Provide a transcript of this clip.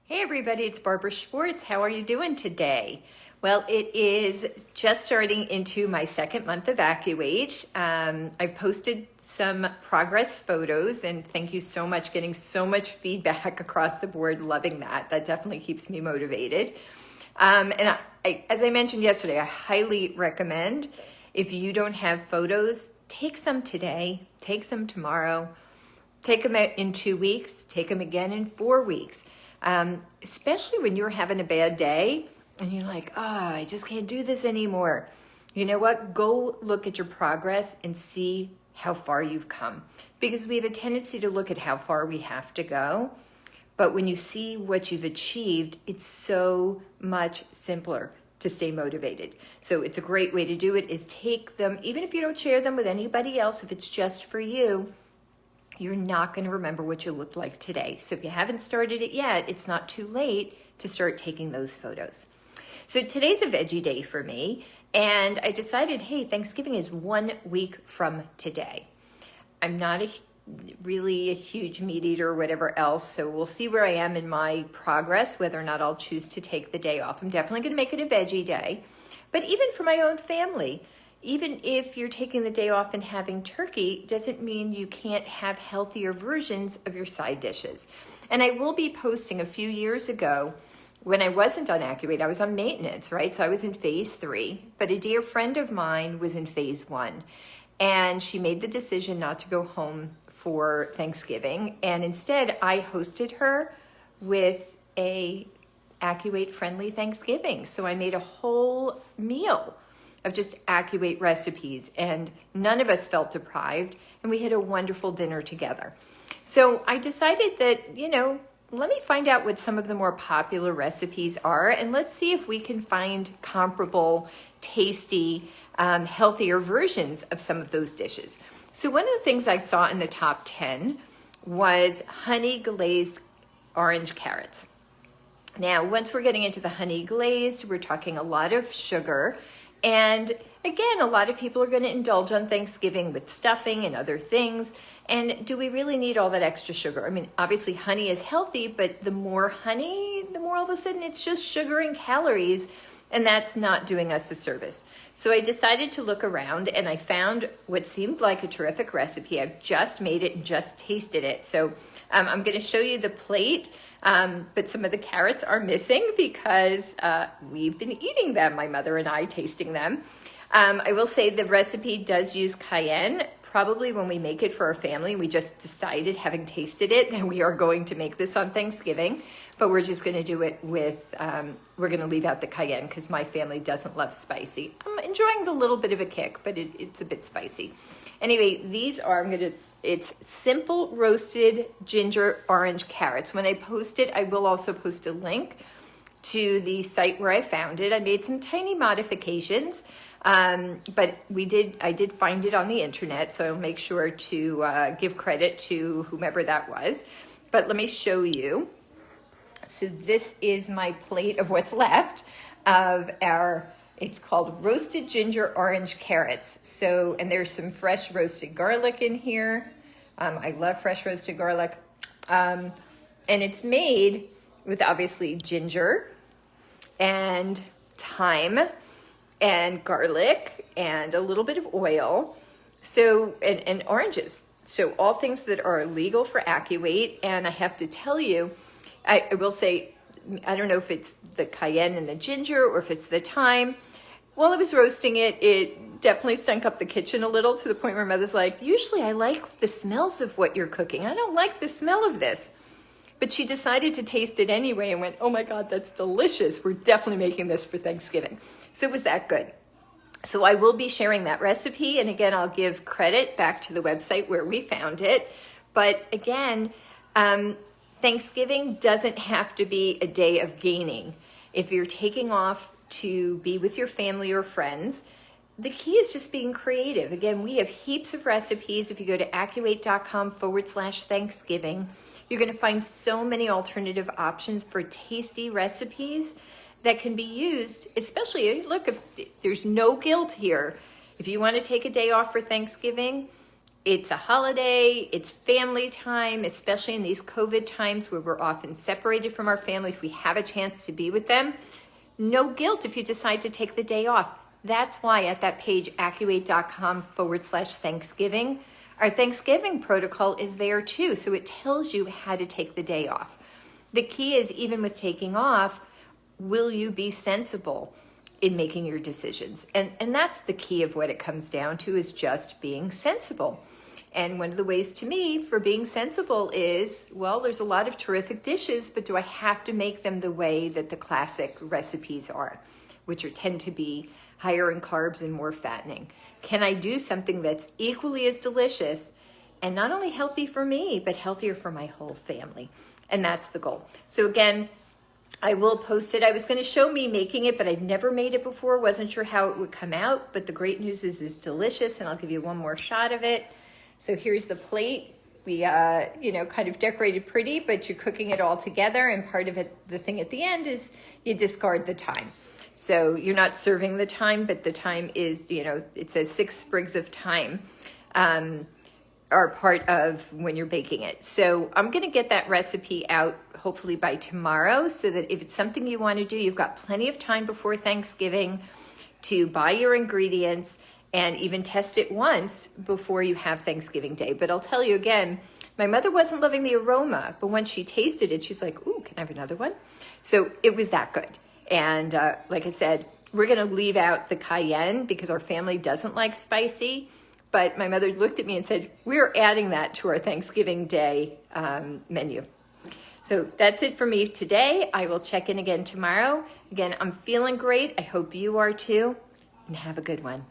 Hey everybody, it's Barbara Schwartz. How are you doing today? Well, it is just starting into my second month of AccuLife. I've posted some progress photos and thank you so much, getting so much feedback across the board, loving that. That definitely keeps me motivated. As I mentioned yesterday, I highly recommend if you don't have photos, take some today, take some tomorrow, take them in 2 weeks, take them again in 4 weeks. Especially when you're having a bad day and you're like, I just can't do this anymore. You know what? Go look at your progress and see how far you've come. Because we have a tendency to look at how far we have to go. But when you see what you've achieved, it's so much simpler to stay motivated. So it's a great way to do it is take them, even if you don't share them with anybody else, if it's just for you, you're not going to remember what you looked like today. So if you haven't started it yet, it's not too late to start taking those photos. So today's a veggie day for me, and I decided, hey, Thanksgiving is 1 week from today. I'm not really a huge meat eater or whatever else, so we'll see where I am in my progress, whether or not I'll choose to take the day off. I'm definitely going to make it a veggie day, but even for my own family, even if you're taking the day off and having turkey, doesn't mean you can't have healthier versions of your side dishes. And I will be posting a few years ago, when I wasn't on AccuLife, I was on maintenance, right? So I was in phase 3, but a dear friend of mine was in phase 1. And she made the decision not to go home for Thanksgiving. And instead, I hosted her with a AccuLife friendly Thanksgiving. So I made a whole meal of just AccuLife recipes, and none of us felt deprived, and we had a wonderful dinner together. So I decided that, let me find out what some of the more popular recipes are, and let's see if we can find comparable, tasty, healthier versions of some of those dishes. So one of the things I saw in the top 10 was honey glazed orange carrots. Now, once we're getting into the honey glazed, we're talking a lot of sugar. And again, a lot of people are going to indulge on Thanksgiving with stuffing and other things. And do we really need all that extra sugar? I mean, obviously honey is healthy, but the more honey, the more all of a sudden it's just sugar and calories, and that's not doing us a service. So I decided to look around and I found what seemed like a terrific recipe. I've just made it and just tasted it. So I'm going to show you the plate. But some of the carrots are missing because we've been eating them, my mother and I tasting them. I will say the recipe does use cayenne. Probably when we make it for our family, we just decided, having tasted it, that we are going to make this on Thanksgiving. But we're just going to do it with, we're going to leave out the cayenne because my family doesn't love spicy. I'm enjoying the little bit of a kick, but it's a bit spicy. Anyway, these are, it's simple roasted ginger orange carrots. When I post it, I will also post a link to the site where I found it. I made some tiny modifications, but I did find it on the internet, so I'll make sure to give credit to whomever that was. But let me show you. So this is my plate of what's left of it's called roasted ginger orange carrots. So, and there's some fresh roasted garlic in here. I love fresh roasted garlic. And it's made with obviously ginger and thyme and garlic and a little bit of oil. So, and oranges. So all things that are legal for AccuLife. And I have to tell you, I will say, I don't know if it's the cayenne and the ginger or if it's the thyme. While I was roasting it, it definitely stunk up the kitchen a little, to the point where Mother's like, usually I like the smells of what you're cooking. I don't like the smell of this. But she decided to taste it anyway and went, oh my God, that's delicious. We're definitely making this for Thanksgiving. So it was that good. So I will be sharing that recipe. And again, I'll give credit back to the website where we found it. But again, Thanksgiving doesn't have to be a day of gaining. If you're taking off to be with your family or friends, the key is just being creative. Again, we have heaps of recipes. If you go to AccuLife.com/Thanksgiving, you're going to find so many alternative options for tasty recipes that can be used, especially, look, if there's no guilt here. If you want to take a day off for Thanksgiving, It's a holiday, it's family time, especially in these COVID times where we're often separated from our family. If we have a chance to be with them, no guilt if you decide to take the day off. That's why at that page, AccuLife.com/Thanksgiving, our Thanksgiving protocol is there too. So it tells you how to take the day off. The key is, even with taking off, will you be sensible in making your decisions? And that's the key of what it comes down to, is just being sensible. And one of the ways to me for being sensible is, well, there's a lot of terrific dishes, but do I have to make them the way that the classic recipes are, which tend to be higher in carbs and more fattening? Can I do something that's equally as delicious and not only healthy for me, but healthier for my whole family? And that's the goal. So again, I will post it. I was going to show me making it, but I'd never made it before. Wasn't sure how it would come out, but the great news is it's delicious, and I'll give you one more shot of it. So here's the plate. We, kind of decorated pretty, but you're cooking it all together. And part of it, the thing at the end, is you discard the thyme. So you're not serving the thyme, but the thyme is, it says 6 sprigs of thyme are part of when you're baking it. So I'm going to get that recipe out hopefully by tomorrow, so that if it's something you want to do, you've got plenty of time before Thanksgiving to buy your ingredients and even test it once before you have Thanksgiving Day. But I'll tell you again, my mother wasn't loving the aroma, but when she tasted it, she's like, ooh, can I have another one? So it was that good. And like I said, we're gonna leave out the cayenne because our family doesn't like spicy, but my mother looked at me and said, we're adding that to our Thanksgiving Day menu. So that's it for me today. I will check in again tomorrow. Again, I'm feeling great. I hope you are too, and have a good one.